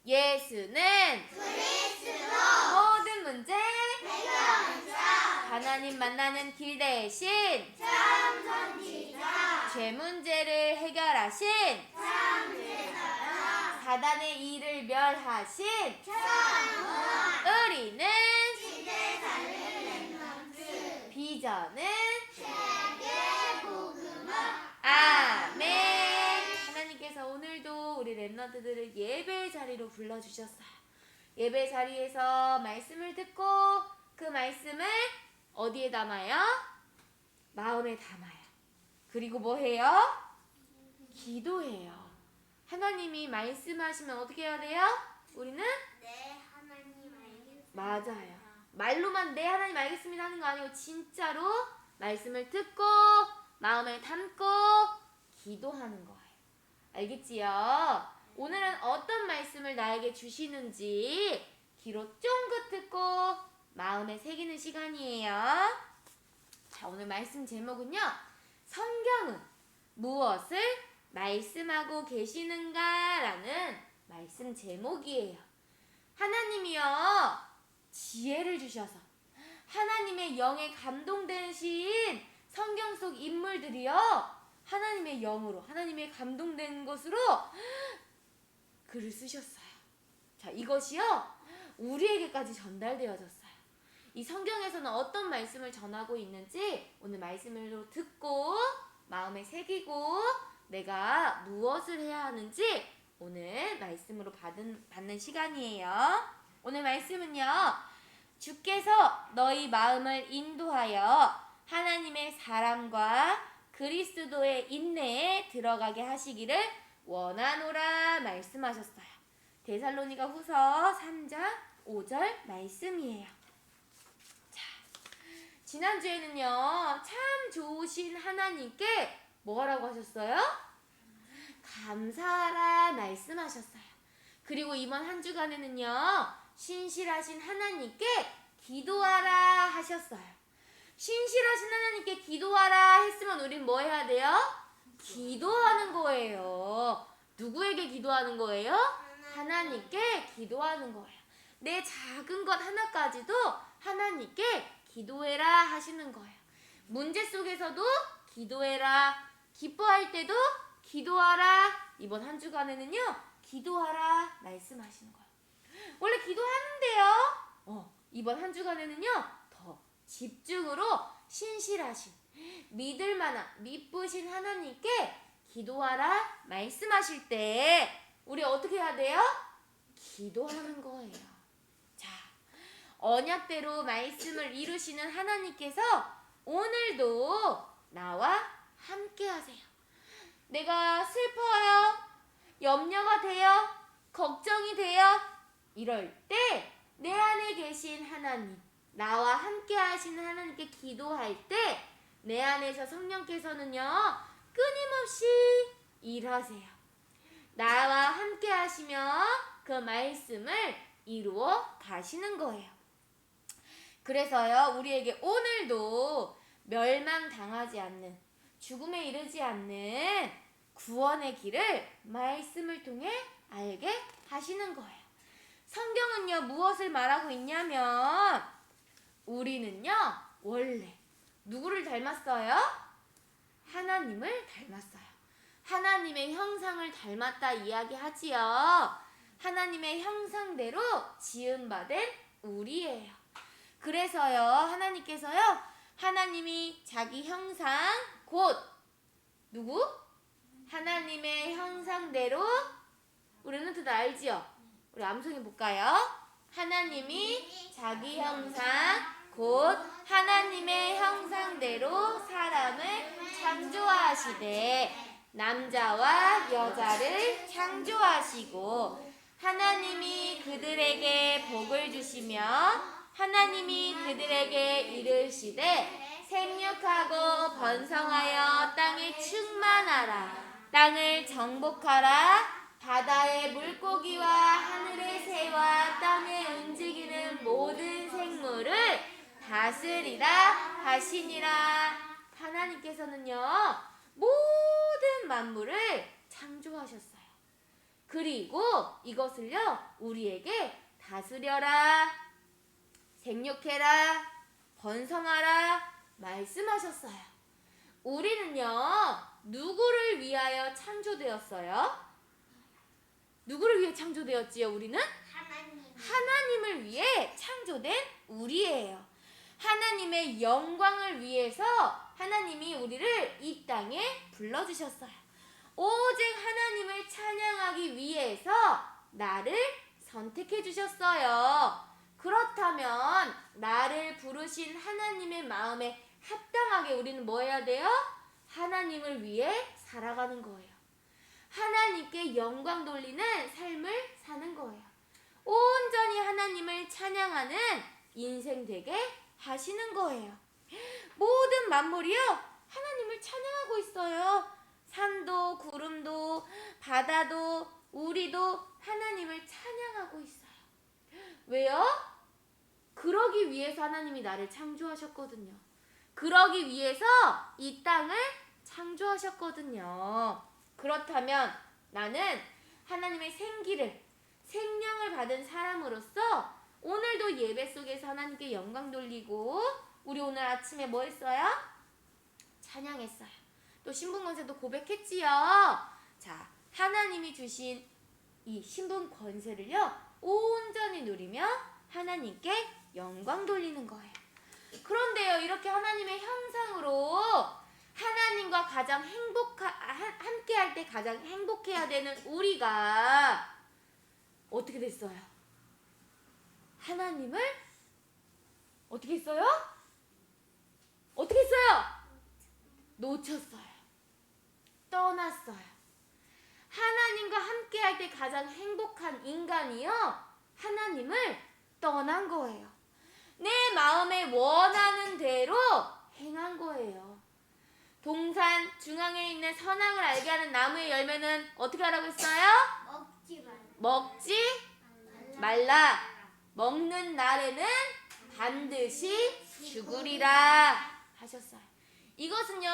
예수는 그리스도 모든 문제 해결자 하나님 만나는 길 대신 참 선지자 죄 문제를 해결하신 참 제사장 사단의 일을 멸하신 참 우리는 시대 살릴 랩런트 비전은 세계 복음화 아멘. 하나님께서 오늘도 우리 랩런트들을 예배 자리로 불러주셨어요. 예배 자리에서 말씀을 듣고 그 말씀을 어디에 담아요? 마음에 담아요. 그리고 뭐 해요? 기도해요. 하나님이 말씀하시면 어떻게 해야 돼요? 우리는 네 하나님 알겠습니다. 맞아요. 말로만 네 하나님 알겠습니다 하는 거 아니고 진짜로 말씀을 듣고 마음에 담고 기도하는 거예요. 알겠지요? 오늘은 어떤 말씀을 나에게 주시는지 귀로 쫑긋 듣고 마음에 새기는 시간이에요. 자, 오늘 말씀 제목은요. 성경은 무엇을 말씀하고 계시는가? 라는 말씀 제목이에요. 하나님이요. 지혜를 주셔서 하나님의 영에 감동되신 성경 속 인물들이요. 하나님의 영으로 하나님의 감동된 것으로 글을 쓰셨어요. 자, 이것이요. 우리에게까지 전달되어졌어요. 이 성경에서는 어떤 말씀을 전하고 있는지 오늘 말씀을 듣고 마음에 새기고 내가 무엇을 해야 하는지 오늘 말씀으로 받는 시간이에요. 오늘 말씀은요. 주께서 너희 마음을 인도하여 하나님의 사랑과 그리스도의 인내에 들어가게 하시기를 원하노라 말씀하셨어요. 데살로니가 후서 3장 5절 말씀이에요. 자, 지난주에는요. 참 좋으신 하나님께 뭐 하라고 하셨어요? 감사하라 말씀하셨어요. 그리고 이번 한 주간에는요. 신실하신 하나님께 기도하라 하셨어요. 신실하신 하나님께 기도하라 했으면 우린 뭐 해야 돼요? 기도하는 거예요. 누구에게 기도하는 거예요? 하나님께 기도하는 거예요. 내 작은 것 하나까지도 하나님께 기도해라 하시는 거예요. 문제 속에서도 기도해라. 기뻐할 때도 기도하라. 이번 한 주간에는요. 기도하라 말씀하시는 거예요. 원래 기도하는데요. 이번 한 주간에는요. 더 집중으로 신실하신 믿을 만한 믿으신 하나님께 기도하라 말씀하실 때 우리 어떻게 해야 돼요? 기도하는 거예요. 자, 언약대로 말씀을 이루시는 하나님께서 오늘도 나와 함께 하세요. 내가 슬퍼요. 염려가 돼요. 걱정이 돼요. 이럴 때 내 안에 계신 하나님, 나와 함께 하시는 하나님께 기도할 때 내 안에서 성령께서는요. 끊임없이 일하세요. 나와 함께 하시며 그 말씀을 이루어 가시는 거예요. 그래서요. 우리에게 오늘도 멸망당하지 않는 죽음에 이르지 않는 구원의 길을 말씀을 통해 알게 하시는 거예요. 성경은요. 무엇을 말하고 있냐면 우리는요. 원래 누구를 닮았어요? 하나님을 닮았어요. 하나님의 형상을 닮았다 이야기하지요. 하나님의 형상대로 지음받은 우리예요. 그래서요. 하나님께서요. 하나님이 자기 형상 곧 누구? 하나님의 형상대로 우리는 다 알지요? 우리 암송해 볼까요? 하나님이 자기 형상 곧 하나님의 형상대로 사람을 창조하시되 남자와 여자를 창조하시고 하나님이 그들에게 복을 주시며 하나님이 그들에게 이르시되 생육하고 번성하여 땅에 충만하라. 땅을 정복하라. 바다의 물고기와 하늘의 새와 땅에 움직이는 모든 생물을 다스리라 하시니라. 하나님께서는요. 모든 만물을 창조하셨어요. 그리고 이것을요 우리에게 다스려라, 생육해라, 번성하라 말씀하셨어요. 우리는요 누구를 위하여 창조되었어요? 누구를 위해 창조되었지요? 우리는 하나님을 위해 창조된 우리예요. 하나님의 영광을 위해서 하나님이 우리를 이 땅에 불러주셨어요. 오직 하나님을 찬양하기 위해서 나를 선택해 주셨어요. 그렇다면 나를 부르신 하나님의 마음에 합당하게 우리는 뭐 해야 돼요? 하나님을 위해 살아가는 거예요. 하나님께 영광 돌리는 삶을 사는 거예요. 온전히 하나님을 찬양하는 인생 되게 하시는 거예요. 모든 만물이요 하나님을 찬양하고 있어요. 산도 구름도 바다도 우리도 하나님을 찬양하고 있어요. 왜요? 그러기 위해서 하나님이 나를 창조하셨거든요. 그러기 위해서 이 땅을 창조하셨거든요. 그렇다면 나는 하나님의 생명을 받은 사람으로서 오늘도 예배 속에서 하나님께 영광 돌리고, 우리 오늘 아침에 뭐 했어요? 찬양했어요. 또 신분권세도 고백했지요. 자, 하나님이 주신 이 신분권세를요 온전히 누리며 하나님께 영광 돌리는 거예요. 그런데요, 이렇게 하나님의 형상으로 하나님과 가장 함께 할 때 가장 행복해야 되는 우리가 어떻게 됐어요? 하나님을 어떻게 했어요? 어떻게 했어요? 놓쳤어요. 떠났어요. 하나님과 함께 할 때 가장 행복한 인간이요 하나님을 떠난 거예요. 내 마음에 원하는 대로 행한 거예요. 동산 중앙에 있는 선악을 알게 하는 나무의 열매는 어떻게 하라고 했어요? 먹지 말라. 먹는 날에는 반드시 죽으리라 하셨어요. 이것은요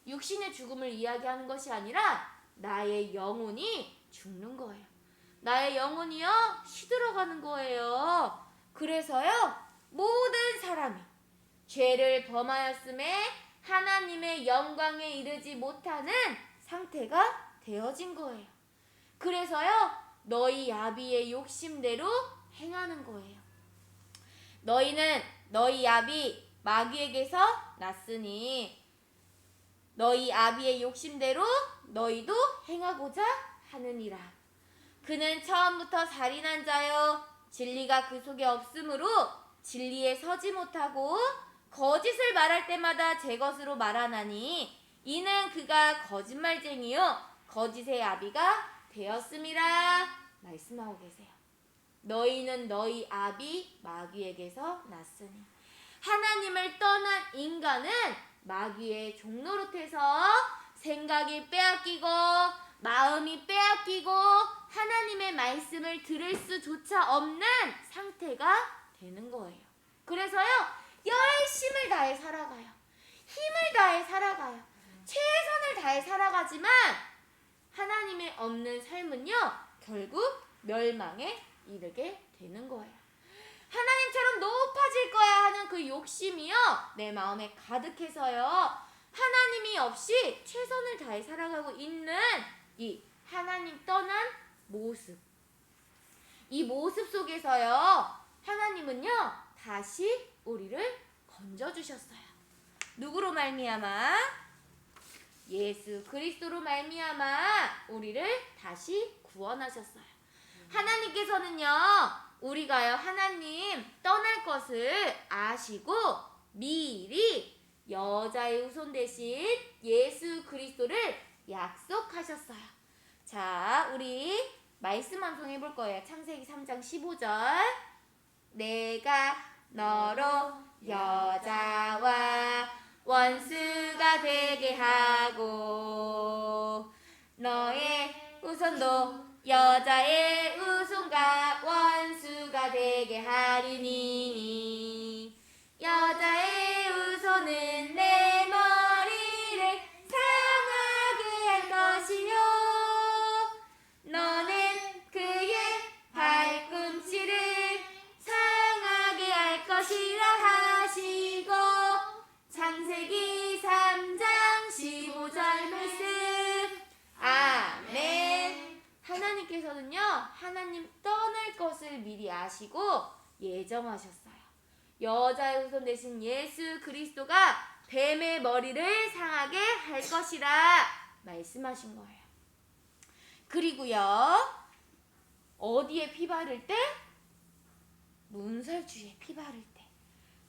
육신의 죽음을 이야기하는 것이 아니라 나의 영혼이 죽는 거예요. 나의 영혼이요 시들어가는 거예요. 그래서요 모든 사람이 죄를 범하였음에 하나님의 영광에 이르지 못하는 상태가 되어진 거예요. 그래서요 너희 야비의 욕심대로 행하는 거예요. 너희는 너희 야비 마귀에게서 났으니 너희 아비의 욕심대로 너희도 행하고자 하느니라. 그는 처음부터 살인한 자요 진리가 그 속에 없으므로 진리에 서지 못하고 거짓을 말할 때마다 제 것으로 말하나니 이는 그가 거짓말쟁이요 거짓의 아비가 되었음이라 말씀하고 계세요. 너희는 너희 아비 마귀에게서 났으니, 하나님을 떠난 인간은 마귀의 종노릇해서 생각이 빼앗기고 마음이 빼앗기고 하나님의 말씀을 들을 수조차 없는 상태가 되는 거예요. 그래서요 열심을 다해 살아가요. 힘을 다해 살아가요. 최선을 다해 살아가지만 하나님의 없는 삶은요 결국 멸망에 이르게 되는 거예요. 하나님처럼 높아질 거야 하는 그 욕심이요 내 마음에 가득해서요 하나님이 없이 최선을 다해 살아가고 있는 이 하나님 떠난 모습, 이 모습 속에서요 하나님은요 다시 우리를 건져주셨어요. 누구로 말미암아? 예수 그리스도로 말미암아 우리를 다시 구원하셨어요. 하나님께서는요 우리가요 하나님 떠날 것을 아시고 미리 여자의 후손 대신 예수 그리스도를 약속하셨어요. 자, 우리 말씀 함송 해볼 거예요. 창세기 3장 15절. 내가 너로 여자와 원수가 되게 하고 너의 후손도 여자의 후손과 원수가 되게 하리니 여자의 후손은 내 머리를 상하게 할 것이요 하나님 떠날 것을 미리 아시고 예정하셨어요. 여자의 후손 되신 예수 그리스도가 뱀의 머리를 상하게 할 것이라 말씀하신 거예요. 그리고요, 어디에 피 바를 때? 문설주에 피 바를 때.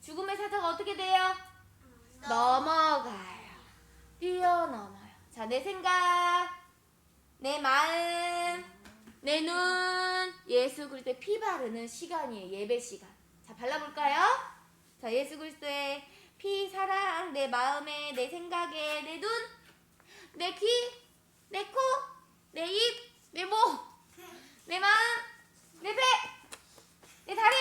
죽음의 사자가 어떻게 돼요? 넘어가요. 뛰어넘어요. 자, 내 생각, 내 마음, 내 눈, 예수 그리스도의 피 바르는 시간이에요. 예배 시간. 자, 발라볼까요? 자, 예수 그리스도의 피, 사랑, 내 마음에, 내 생각에, 내 눈, 내 귀, 내 코, 내 입, 내 목, 내 마음, 내 배, 내 다리,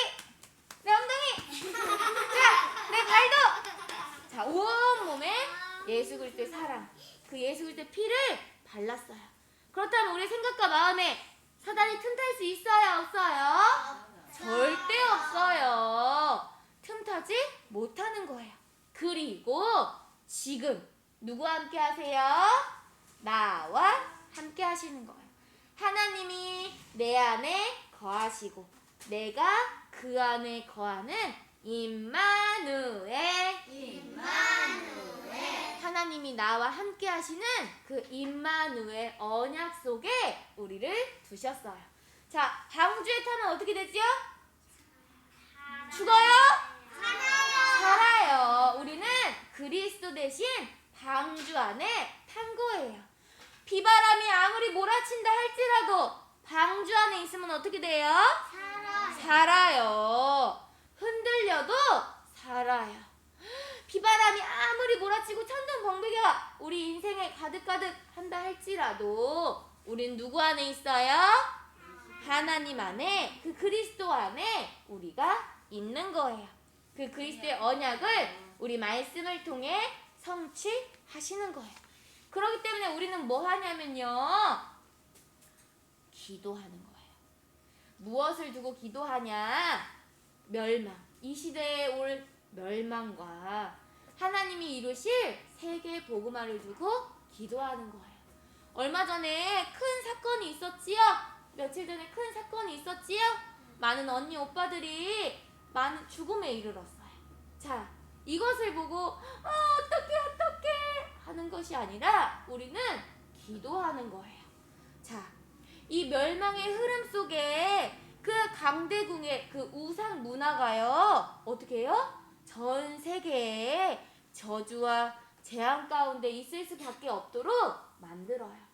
내 엉덩이, 자, 내 발도. 자, 온몸에 예수 그리스도의 사랑, 그 예수 그리스도의 피를 발랐어요. 그렇다면 우리 생각과 마음에 사단이 틈탈 수 있어요, 없어요? 절대 없어요. 틈타지 못하는 거예요. 그리고 지금 누구와 함께 하세요? 나와 함께 하시는 거예요. 하나님이 내 안에 거하시고 내가 그 안에 거하는 임마누엘. 하나님이 나와 함께 하시는 그 임마누엘 언약 속에 우리를 두셨어요. 자, 방주에 타면 어떻게 되지요? 죽어요? 살아요. 우리는 그리스도 대신 방주 안에 탄 거예요. 비바람이 아무리 몰아친다 할지라도 방주 안에 있으면 어떻게 돼요? 살아요. 흔들려도 살아요. 비바람이 아무리 몰아치고 천둥번개가 우리 인생에 가득가득 한다 할지라도 우린 누구 안에 있어요? 하나님 안에, 그 그리스도 안에 우리가 있는 거예요. 그 그리스도의 언약을 우리 말씀을 통해 성취하시는 거예요. 그렇기 때문에 우리는 뭐 하냐면요, 기도하는 거예요. 무엇을 두고 기도하냐? 멸망, 이 시대에 올 멸망과 하나님이 이루실 세계 복음화를 두고 기도하는 거예요. 얼마 전에 큰 사건이 있었지요? 며칠 전에 큰 사건이 있었지요? 많은 언니 오빠들이 많은 죽음에 이르렀어요. 자, 이것을 보고 어떡해 하는 것이 아니라 우리는 기도하는 거예요. 자, 이 멸망의 흐름 속에 그 강대궁의 그 우상 문화가요, 어떻게 해요? 전 세계에 저주와 재앙 가운데 있을 수밖에 없도록 만들어요.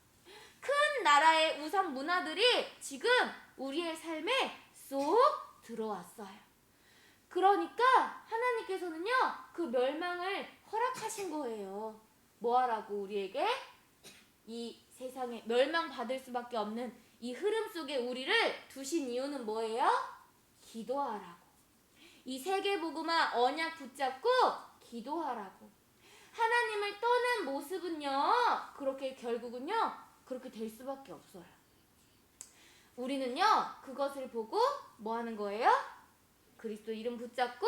큰 나라의 우상 문화들이 지금 우리의 삶에 쏙 들어왔어요. 그러니까 하나님께서는요, 그 멸망을 허락하신 거예요. 뭐하라고? 우리에게 이 세상에 멸망받을 수밖에 없는 이 흐름 속에 우리를 두신 이유는 뭐예요? 기도하라고. 이 세계복음화 언약 붙잡고 기도하라고. 하나님을 떠난 모습은요, 그렇게 결국은요, 그렇게 될 수밖에 없어요. 우리는요, 그것을 보고 뭐 하는 거예요? 그리스도 이름 붙잡고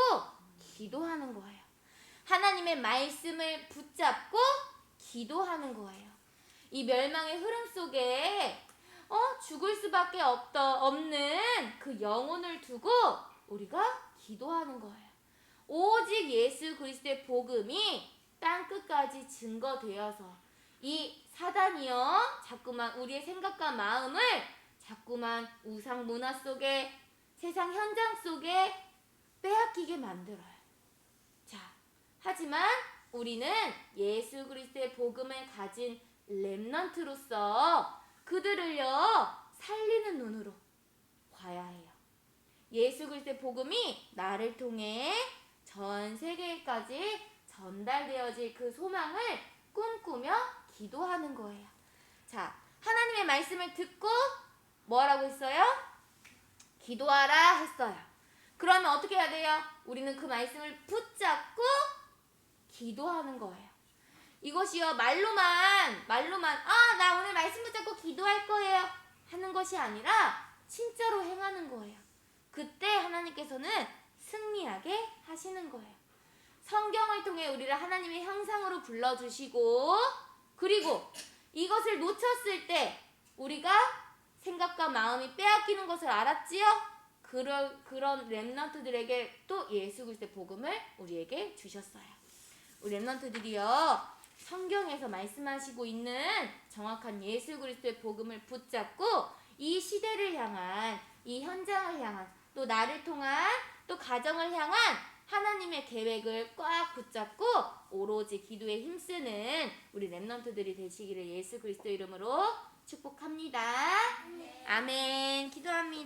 기도하는 거예요. 하나님의 말씀을 붙잡고 기도하는 거예요. 이 멸망의 흐름 속에 죽을 수밖에 없는 그 영혼을 두고 우리가 기도하는 거예요. 오직 예수 그리스도의 복음이 땅끝까지 증거되어서 이 사단이요, 자꾸만 우리의 생각과 마음을 자꾸만 우상 문화 속에, 세상 현장 속에 빼앗기게 만들어요. 자, 하지만 우리는 예수 그리스도의 복음을 가진 렘넌트로서 그들을요, 살리는 눈으로 봐야 해요. 예수 그리스도의 복음이 나를 통해 전 세계까지 전달되어질 그 소망을 꿈꾸며 기도하는 거예요. 자, 하나님의 말씀을 듣고 뭐라고 했어요? 기도하라 했어요. 그러면 어떻게 해야 돼요? 우리는 그 말씀을 붙잡고 기도하는 거예요. 이것이요, 말로만 나 오늘 말씀 붙잡고 기도할 거예요 하는 것이 아니라 진짜로 행하는 거예요. 그때 하나님께서는 승리하게 하시는 거예요. 성경을 통해 우리를 하나님의 형상으로 불러주시고, 그리고 이것을 놓쳤을 때 우리가 생각과 마음이 빼앗기는 것을 알았지요? 그런 렘넌트들에게 또 예수 그리스도의 복음을 우리에게 주셨어요. 우리 렘넌트들이요, 성경에서 말씀하시고 있는 정확한 예수 그리스도의 복음을 붙잡고 이 시대를 향한, 이 현장을 향한, 또 나를 통한, 또 가정을 향한 하나님의 계획을 꽉 붙잡고 오로지 기도에 힘쓰는 우리 렘넌트들이 되시기를 예수 그리스도 이름으로 축복합니다. 아멘. 기도합니다.